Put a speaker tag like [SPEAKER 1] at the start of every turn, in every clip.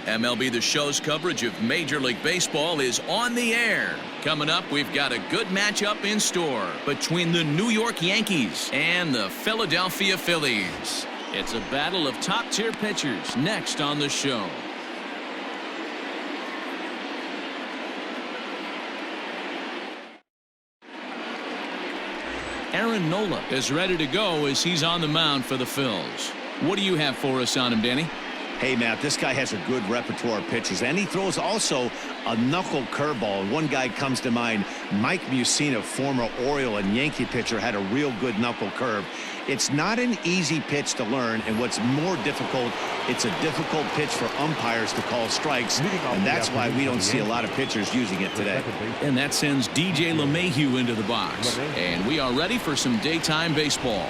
[SPEAKER 1] MLB The Show's coverage of Major League Baseball is on the air. Coming up, we've got a good matchup in store between the New York Yankees and the Philadelphia Phillies. It's a battle of top-tier pitchers next on the show. Aaron Nola is ready to go as he's on the mound for the Phils. What do you have for us on him, Danny?
[SPEAKER 2] Hey, Matt, this guy has a good repertoire of pitches, and he throws also a knuckle curveball. One guy comes to mind, Mike Mussina, former Oriole and Yankee pitcher, had a real good knuckle curve. It's not an easy pitch to learn, and what's more difficult, it's a difficult pitch for umpires to call strikes, and that's why we don't see a lot of pitchers using it today.
[SPEAKER 1] And that sends DJ LeMahieu into the box. And we are ready for some daytime baseball.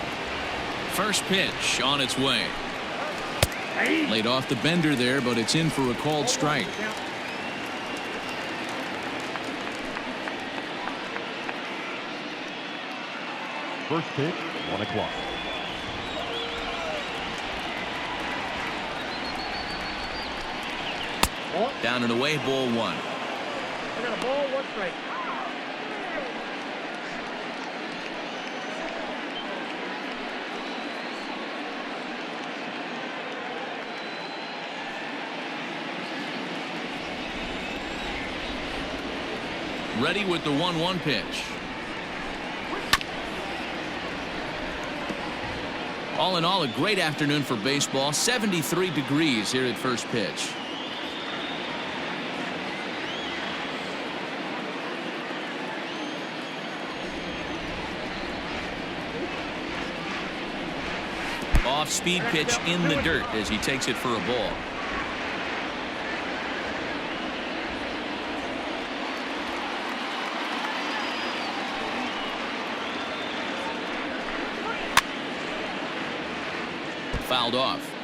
[SPEAKER 1] First pitch on its way. Laid off the bender there, but it's in for a called strike.
[SPEAKER 3] First pitch, 1 o'clock.
[SPEAKER 1] Down and away, ball 1.
[SPEAKER 4] I got a ball, 1 strike.
[SPEAKER 1] Ready with the 1-1 pitch. All in all, a great afternoon for baseball. 73 degrees here at first pitch. Off-speed pitch in the dirt as he takes it for a ball. Fouled off.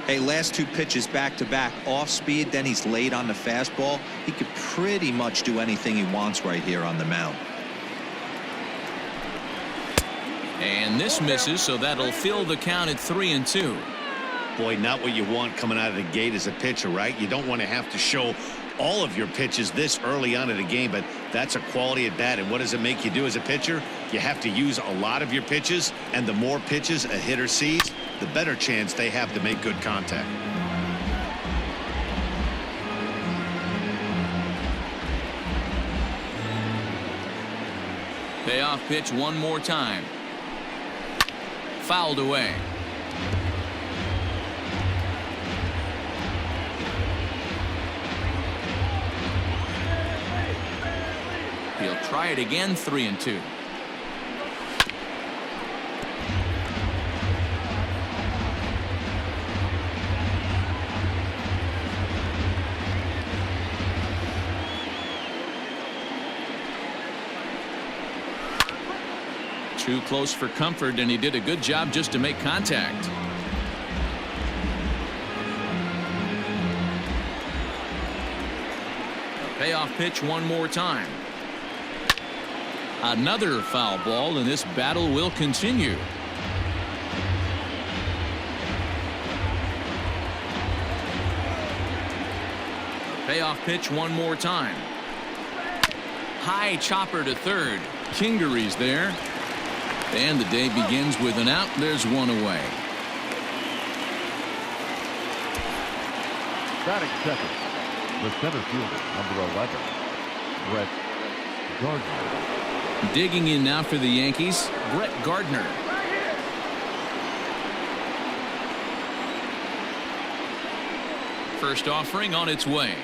[SPEAKER 5] Hey, last 2 pitches back-to-back off speed, then he's laid on the fastball. He could pretty much do anything he wants right here on the mound.
[SPEAKER 1] And this misses, so that'll fill the count at 3-2.
[SPEAKER 2] Boy, not what you want coming out of the gate as a pitcher, right? You don't want to have to show all of your pitches this early on in the game, but that's a quality at bat. And what does it make you do as a pitcher? You have to use a lot of your pitches, and the more pitches a hitter sees, the better chance they have to make good contact.
[SPEAKER 1] Payoff pitch one more time. Fouled away. He'll try it again, 3-2. Too close for comfort, and he did a good job just to make contact. A payoff pitch one more time. Another foul ball, and this battle will continue. Payoff pitch one more time. High chopper to third. Kingery's there. And the day begins with an out. There's one away.
[SPEAKER 3] Batting second, the center fielder, number 11, Brett Gardner.
[SPEAKER 1] Digging in now for the Yankees, Brett Gardner. First offering on its way.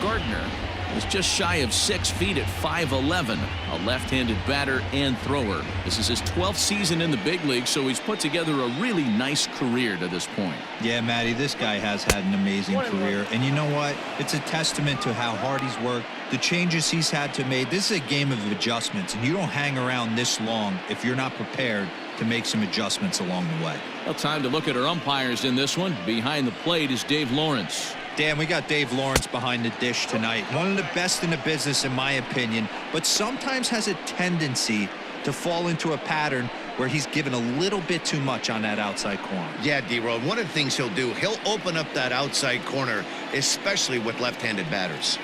[SPEAKER 1] Gardner is just shy of 6 feet at 5'11", a left-handed batter and thrower. This is his 12th season in the big league, so he's put together a really nice career to this point.
[SPEAKER 5] Yeah, Matty, this guy has had an amazing career, and you know what? It's a testament to how hard he's worked, the changes he's had to make. This is a game of adjustments, and you don't hang around this long if you're not prepared to make some adjustments along the way.
[SPEAKER 1] Well, time to look at our umpires in this one. Behind the plate is Dave Lawrence.
[SPEAKER 5] Dan, we got Dave Lawrence behind the dish tonight. One of the best in the business, in my opinion, but sometimes has a tendency to fall into a pattern where he's given a little bit too much on that outside corner.
[SPEAKER 2] Yeah, D-Roll, one of the things he'll do, he'll open up that outside corner, especially with left-handed batters.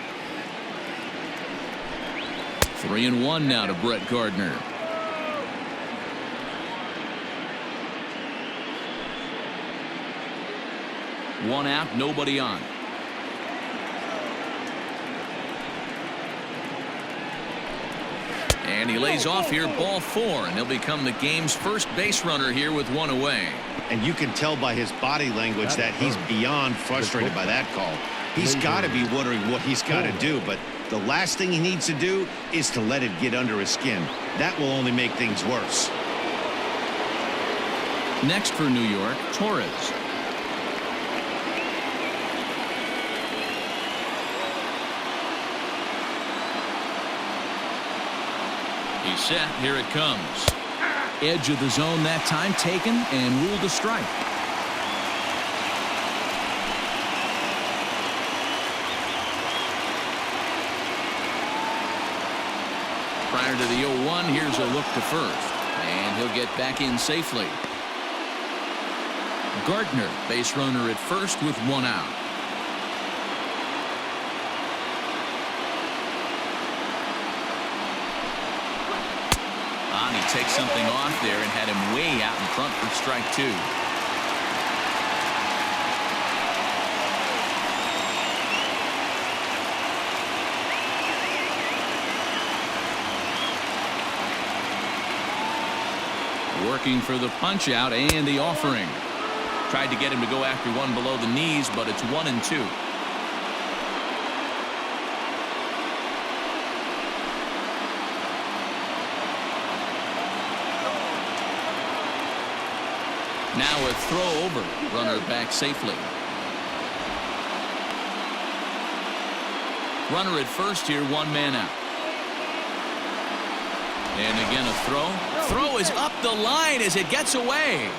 [SPEAKER 1] 3-1 now to Brett Gardner. One out, nobody on. And he lays off here, ball 4, and he'll become the game's first base runner here with one away.
[SPEAKER 2] And you can tell by his body language that he's beyond frustrated by that call. He's got to be wondering what he's got to do, but the last thing he needs to do is to let it get under his skin. That will only make things worse.
[SPEAKER 1] Next for New York, Torres. He's set. Here it comes. Edge of the zone that time taken and ruled a strike. Prior to the 0-1, here's a look to first. And he'll get back in safely. Gardner, base runner at first with one out. He takes something off there and had him way out in front for strike 2. Working for the punch out and the offering. Tried to get him to go after one below the knees, but it's 1-2. Now a throw over. Runner back safely. Runner at first here, one man out. And again a throw. Throw is up the line as it gets away.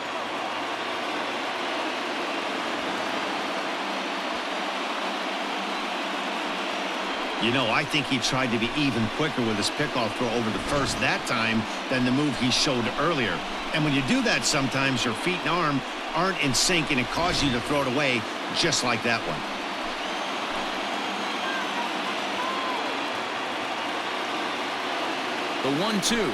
[SPEAKER 2] You know, I think he tried to be even quicker with his pickoff throw over the first that time than the move he showed earlier. And when you do that, sometimes your feet and arm aren't in sync, and it causes you to throw it away just like that one.
[SPEAKER 1] The 1-2.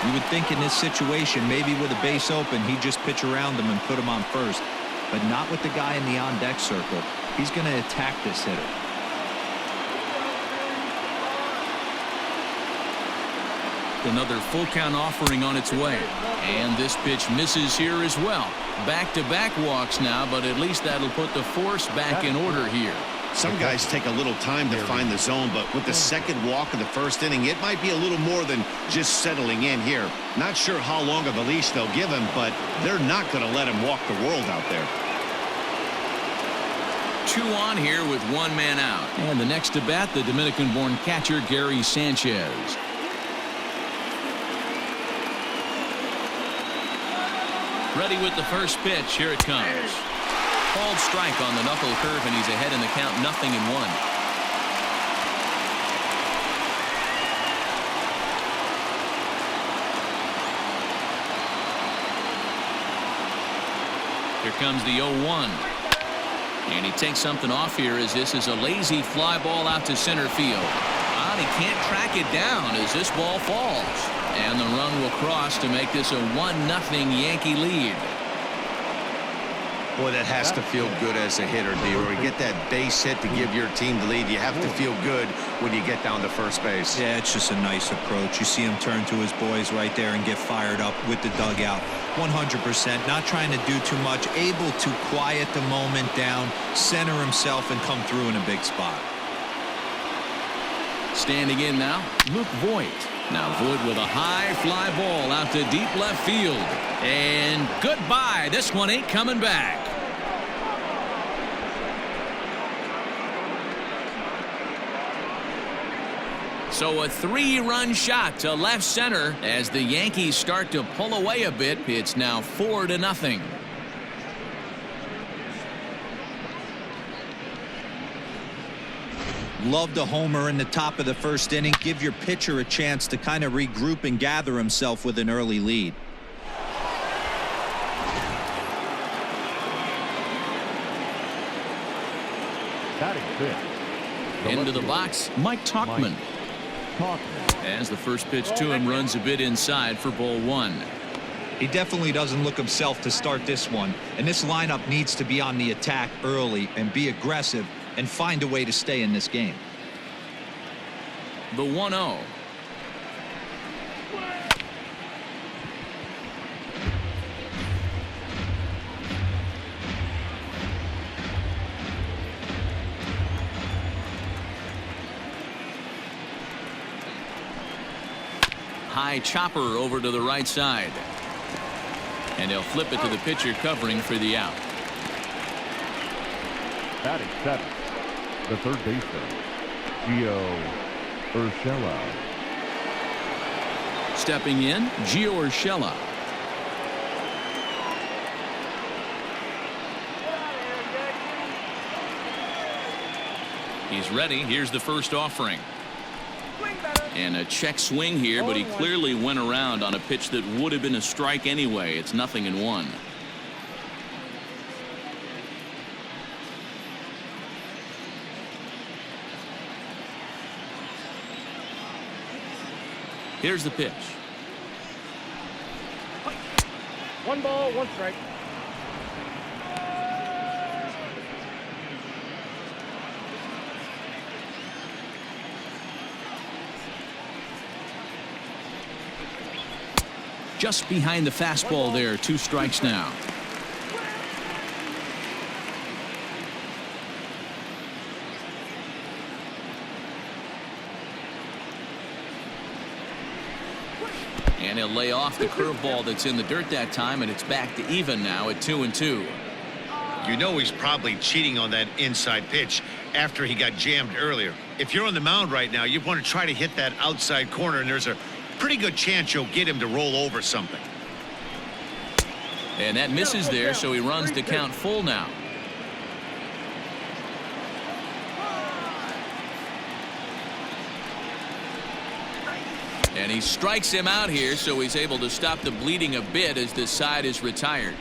[SPEAKER 5] You would think in this situation, maybe with a base open, he'd just pitch around him and put him on first. But not with the guy in the on-deck circle. He's going to attack this hitter.
[SPEAKER 1] Another full count offering on its way. And this pitch misses here as well. Back-to-back walks now, but at least that'll put the force back in order here.
[SPEAKER 2] Some guys take a little time to find the zone, but with the second walk of the first inning, it might be a little more than just settling in here. Not sure how long of a leash they'll give him, but they're not going to let him walk the world out there.
[SPEAKER 1] 2 on here with one man out. And the next to bat, the Dominican-born catcher, Gary Sanchez. Ready with the first pitch. Here it comes. Called strike on the knuckle curve, and he's ahead in the count, 0-1. Here comes the 0-1. And he takes something off here as this is a lazy fly ball out to center field. And he can't track it down as this ball falls. And the run will cross to make this a 1-0 Yankee lead.
[SPEAKER 2] Boy, that has to feel good as a hitter, D-Roy. Get that base hit to give your team the lead. You have to feel good when you get down to first base.
[SPEAKER 5] Yeah, it's just a nice approach. You see him turn to his boys right there and get fired up with the dugout. 100%, not trying to do too much, able to quiet the moment down, center himself, and come through in a big spot.
[SPEAKER 1] Standing in now, Luke Voigt. Now Voit with a high fly ball out to deep left field. And goodbye. This one ain't coming back. So a 3-run shot to left center as the Yankees start to pull away a bit. It's now 4-0.
[SPEAKER 5] Loved a homer in the top of the first inning. Give your pitcher a chance to kind of regroup and gather himself with an early lead.
[SPEAKER 3] Batting fifth.
[SPEAKER 1] Into the box, Mike Tauchman. As the first pitch to him runs a bit inside for ball 1.
[SPEAKER 5] He definitely doesn't look himself to start this one, and this lineup needs to be on the attack early and be aggressive and find a way to stay in this game.
[SPEAKER 1] The 1-0. High chopper over to the right side. And he'll flip it to the pitcher covering for the out.
[SPEAKER 3] Batting seventh, the third baseman, Gio Urshela.
[SPEAKER 1] Stepping in, Gio Urshela. He's ready. Here's the first offering. And a check swing here, but he clearly went around on a pitch that would have been a strike anyway. It's 0-1. Here's the pitch.
[SPEAKER 4] 1 ball, 1 strike.
[SPEAKER 1] Just behind the fastball there. 2 strikes now. And he'll lay off the curveball that's in the dirt that time, and it's back to even now at 2-2.
[SPEAKER 2] You know he's probably cheating on that inside pitch after he got jammed earlier. If you're on the mound right now, you want to try to hit that outside corner, and there's a pretty good chance you'll get him to roll over something.
[SPEAKER 1] And that misses there, so he runs the count full now. And he strikes him out here, so he's able to stop the bleeding a bit as this side is retired.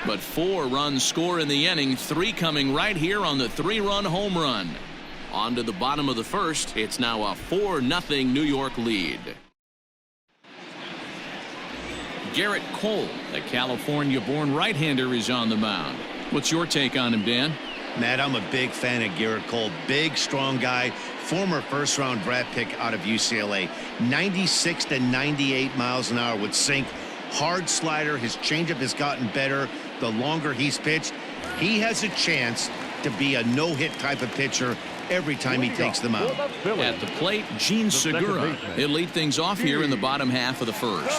[SPEAKER 1] But 4 runs score in the inning, 3 coming right here on the 3-run home run. On to the bottom of the first. It's now a 4-0 New York lead. Garrett Cole, the California-born right-hander, is on the mound. What's your take on him, Dan?
[SPEAKER 2] Matt, I'm a big fan of Garrett Cole. Big, strong guy. Former first-round draft pick out of UCLA. 96 to 98 miles an hour with sink. Hard slider. His changeup has gotten better the longer he's pitched. He has a chance to be a no-hit type of pitcher every time he takes the mound.
[SPEAKER 1] At the plate, Gene Segura. He'll lead things off here in the bottom half of the first.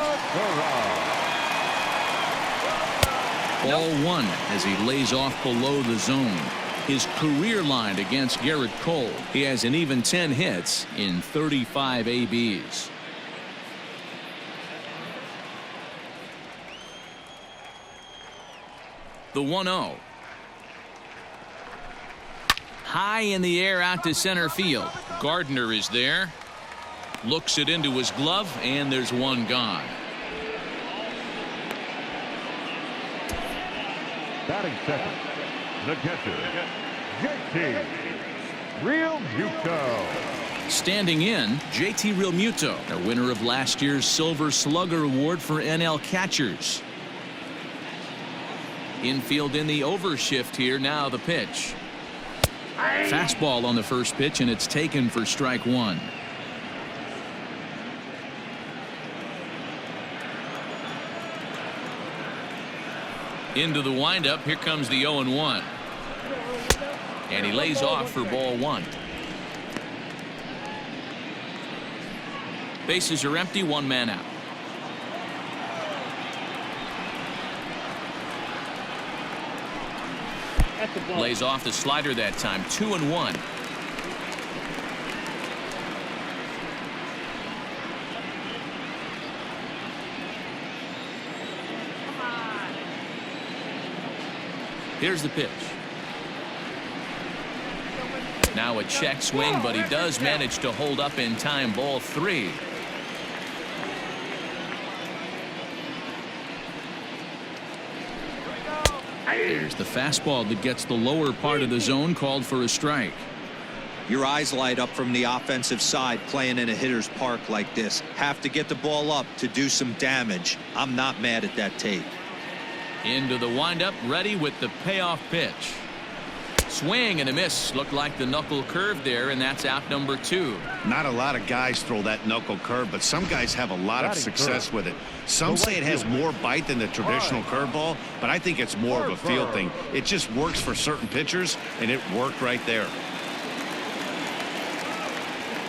[SPEAKER 1] Ball 1 as he lays off below the zone. His career line against Garrett Cole. He has an even 10 hits in 35 ABs. The 1-0. High in the air out to center field. Gardner is there. Looks it into his glove, and there's one gone.
[SPEAKER 3] Batting second, the catcher, JT Realmuto.
[SPEAKER 1] Standing in, JT Realmuto, a winner of last year's Silver Slugger Award for NL catchers. Infield in the overshift here. Now the pitch. Fastball on the first pitch, and it's taken for strike 1. Into the windup. Here comes the 0-1. And he lays off for ball 1. Bases are empty, one man out.
[SPEAKER 4] That's a ball.
[SPEAKER 1] Lays off the slider that time. 2-1. Here's the pitch. Now a check swing, but he does manage to hold up in time. Ball 3. There's the fastball that gets the lower part of the zone, called for a strike.
[SPEAKER 5] Your eyes light up from the offensive side playing in a hitter's park like this. Have to get the ball up to do some damage. I'm not mad at that take.
[SPEAKER 1] Into the windup, ready with the payoff pitch. Swing and a miss. Looked like the knuckle curve there, and that's out number 2.
[SPEAKER 2] Not a lot of guys throw that knuckle curve, but some guys have a lot of success with it. Some say it has more bite than the traditional curveball, but I think it's more of a feel thing. It just works for certain pitchers, and it worked right there.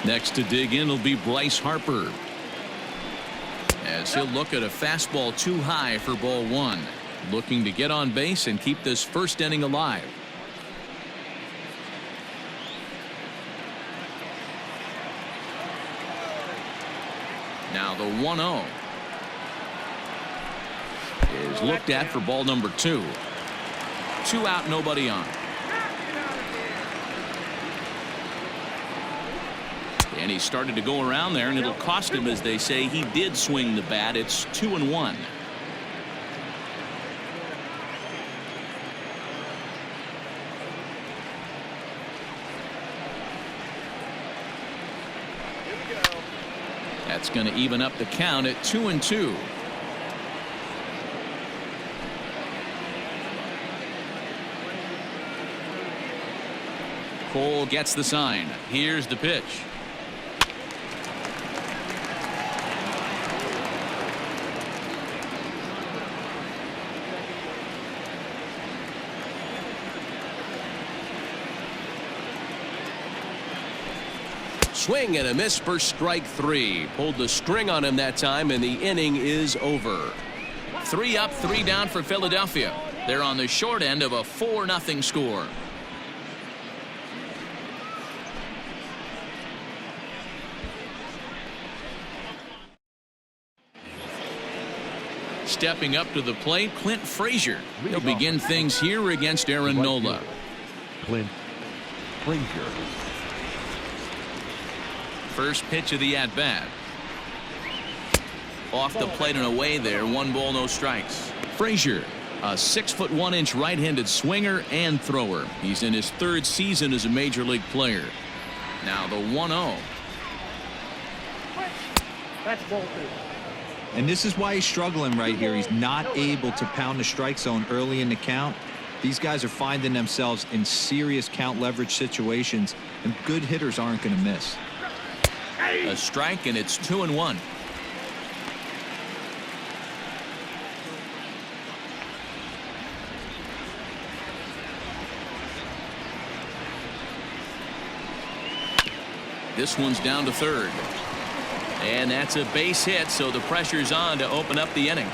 [SPEAKER 1] Next to dig in will be Bryce Harper, as he'll look at a fastball too high for ball 1. Looking to get on base and keep this first inning alive. Now the 1-0 is looked at for ball number 2. 2 out, nobody on. And he started to go around there, and it'll cost him, as they say. He did swing the bat. It's 2-1. That's going to even up the count at 2-2. Cole gets the sign. Here's the pitch. Swing and a miss for strike 3. Pulled the string on him that time, and the inning is over. 3 up, 3 down for Philadelphia. They're on the short end of a 4-0 score. Stepping up to the plate, Clint Frazier. He'll begin things here against Aaron Nola.
[SPEAKER 3] Clint Frazier.
[SPEAKER 1] First pitch of the at-bat. Off the plate and away there. 1 ball, no strikes. Frazier, a 6'1" right-handed swinger and thrower. He's in his 3rd season as a major league player. Now the 1-0.
[SPEAKER 4] That's ball 2.
[SPEAKER 5] And this is why he's struggling right here. He's not able to pound the strike zone early in the count. These guys are finding themselves in serious count leverage situations, and good hitters aren't going to miss.
[SPEAKER 1] A strike, and it's 2-1. This one's down to 3rd. And that's a base hit, so the pressure's on to open up the inning.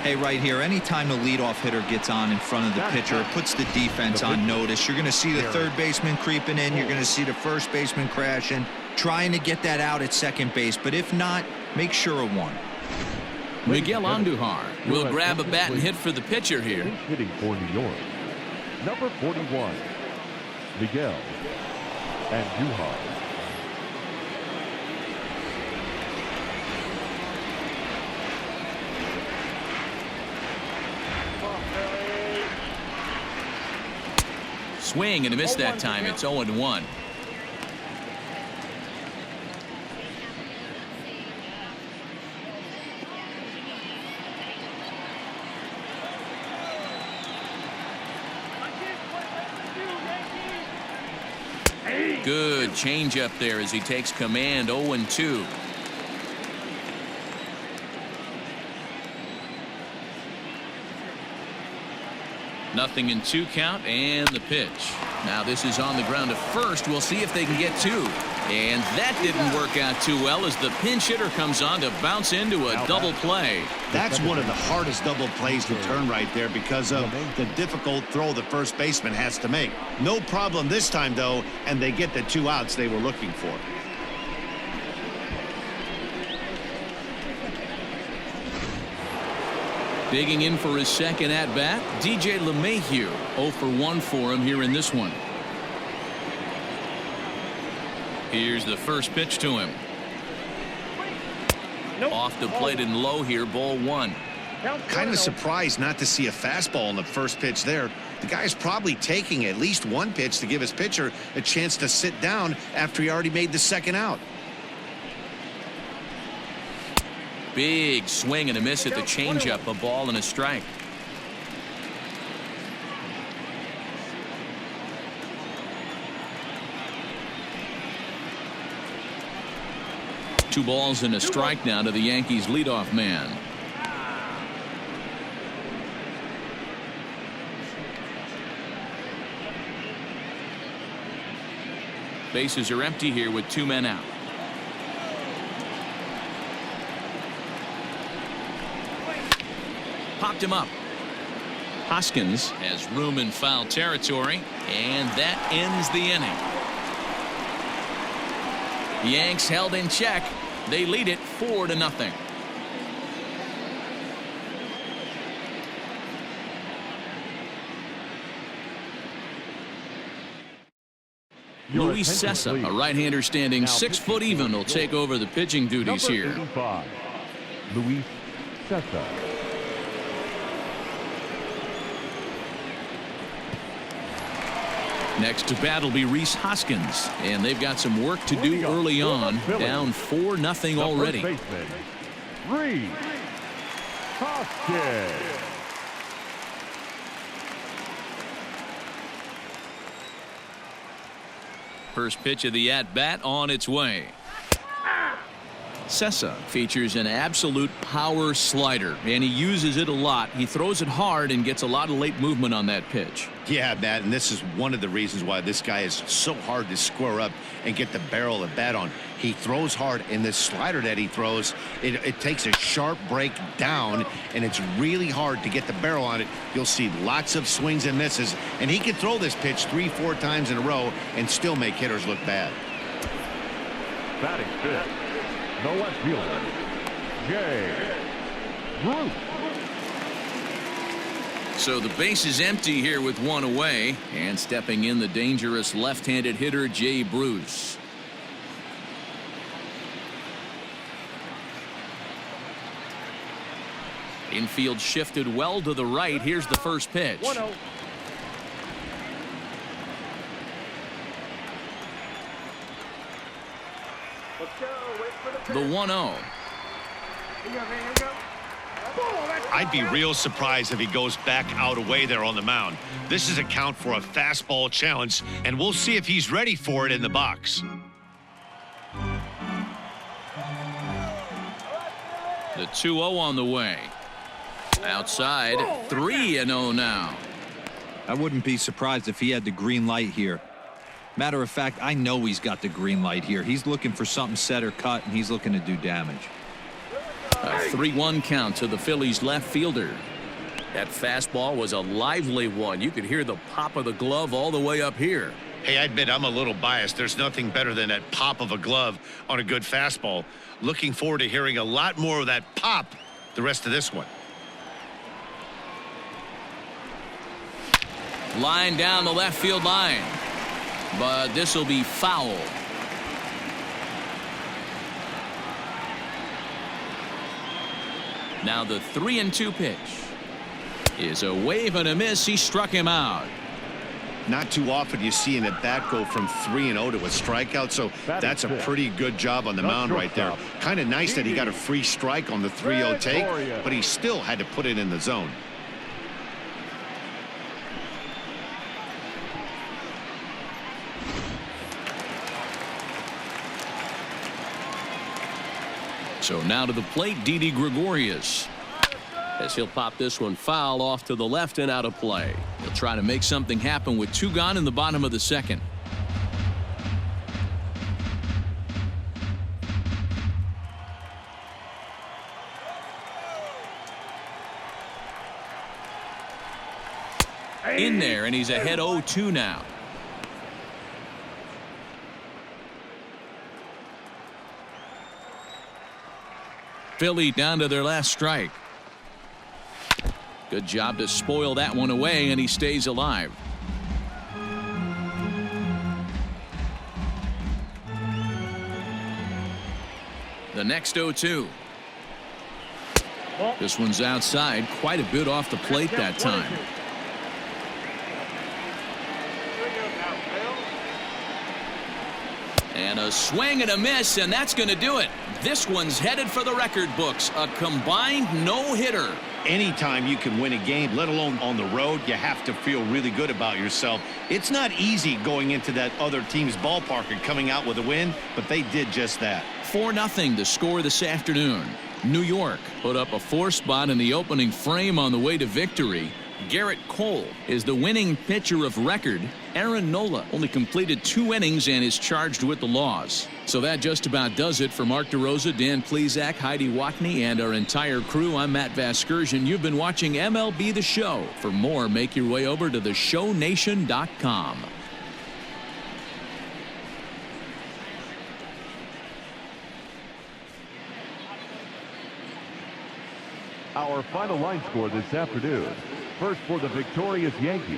[SPEAKER 5] Hey, right here, anytime the leadoff hitter gets on in front of the pitcher, it puts the defense on notice. You're going to see the 3rd baseman creeping in. You're going to see the 1st baseman crashing, trying to get that out at 2nd base. But if not, make sure of 1.
[SPEAKER 1] Miguel Andujar will grab a bat and hit for the pitcher here.
[SPEAKER 3] Hitting for New York, number 41, Miguel Andujar.
[SPEAKER 1] Swing and a miss that time. It's 0-1. Good changeup there as he takes command. 0-2. Nothing in 2 count and the pitch. Now this is on the ground at first. We'll see if they can get 2. And that didn't work out too well as the pinch hitter comes on to bounce into a double play.
[SPEAKER 2] That's one of the hardest double plays to turn right there because of the difficult throw the first baseman has to make. No problem this time, though, and they get the 2 outs they were looking for.
[SPEAKER 1] Digging in for his second at-bat, DJ LeMahieu. 0 for 1 for him here in this one. Here's the first pitch to him.
[SPEAKER 4] Nope.
[SPEAKER 1] Off the plate and low here, ball 1.
[SPEAKER 2] Kind of surprised not to see a fastball in the first pitch there. The guy's probably taking at least 1 pitch to give his pitcher a chance to sit down after he already made the second out.
[SPEAKER 1] Big swing and a miss at the changeup. A ball and a strike. Two balls and a strike now to the Yankees leadoff man. Bases are empty here with 2 men out. Popped him up. Hoskins has room in foul territory, and that ends the inning. Yanks held in check. They lead it 4-0. Luis Cessa, a right-hander standing 6 foot even, will take over the pitching duties here.
[SPEAKER 3] Luis Cessa.
[SPEAKER 1] Next to bat will be Rhys Hoskins, and they've got some work to do early on. Down 4-0 already.
[SPEAKER 3] Rhys Hoskins.
[SPEAKER 1] First pitch of the at-bat on its way. Cessa features an absolute power slider, and he uses it a lot. He throws it hard and gets a lot of late movement on that pitch.
[SPEAKER 2] Yeah, Matt, and this is one of the reasons why this guy is so hard to square up and get the barrel of bat on. He throws hard, and this slider that he throws, it takes a sharp break down, and it's really hard to get the barrel on it. You'll see lots of swings and misses, and he can throw this pitch 3-4 times in a row and still make hitters look bad.
[SPEAKER 3] Batting fifth, the left fielder, Jay Bruce.
[SPEAKER 1] So the base is empty here with 1 away, and stepping in the dangerous left-handed hitter Jay Bruce. Infield shifted well to the right. Here's the first pitch.
[SPEAKER 4] 1-0. Let's go. Wait for the
[SPEAKER 1] The
[SPEAKER 4] pitch.
[SPEAKER 1] 1-0.
[SPEAKER 4] Here we go.
[SPEAKER 2] I'd be real surprised if he goes back out away there on the mound. This is a count for a fastball challenge, and we'll see if he's ready for it in the box.
[SPEAKER 1] The 2-0 on the way. Outside, 3-0 now.
[SPEAKER 5] I wouldn't be surprised if he had the green light here. Matter of fact, I know he's got the green light here. He's looking for something set or cut, and he's looking to do damage.
[SPEAKER 1] A 3-1 count to the Phillies left fielder. That fastball was a lively one. You could hear the pop of the glove all the way up here.
[SPEAKER 2] Hey, I admit I'm a little biased. There's nothing better than that pop of a glove on a good fastball. Looking forward to hearing a lot more of that pop the rest of this one.
[SPEAKER 1] Line down the left field line. But this will be foul. Now the 3-2 pitch is a wave and a miss. He struck him out.
[SPEAKER 2] Not too often you see an at-bat go from 3-0 to a strikeout, so that's a pretty good job on the mound right there. Kind of nice that he got a free strike on the 3-0 take, but he still had to put it in the zone.
[SPEAKER 1] So now to the plate, Didi Gregorius.
[SPEAKER 6] as he'll pop this one foul off to the left and out of play.
[SPEAKER 1] He'll try to make something happen with 2 gone in the bottom of the second. In there, and he's ahead 0-2 now. Philly down to their last strike. Good job to spoil that one away, and he stays alive. The next 0-2. This one's outside, quite a bit off the plate that time. And a swing and a miss, and that's going to do it. This one's headed for the record books. A combined no-hitter.
[SPEAKER 2] Anytime you can win a game, let alone on the road, you have to feel really good about yourself. It's not easy going into that other team's ballpark and coming out with a win, but they did just that.
[SPEAKER 1] 4-0 the score this afternoon. New York put up a 4 spot in the opening frame on the way to victory. Garrett Cole is the winning pitcher of record. Aaron Nola only completed 2 innings and is charged with the loss. So that just about does it for Mark DeRosa, Dan Plesac, Heidi Watney, and our entire crew. I'm Matt Vasgersian. You've been watching MLB The Show. For more, make your way over to theshownation.com.
[SPEAKER 3] Our final line score this afternoon. First for the victorious Yankees.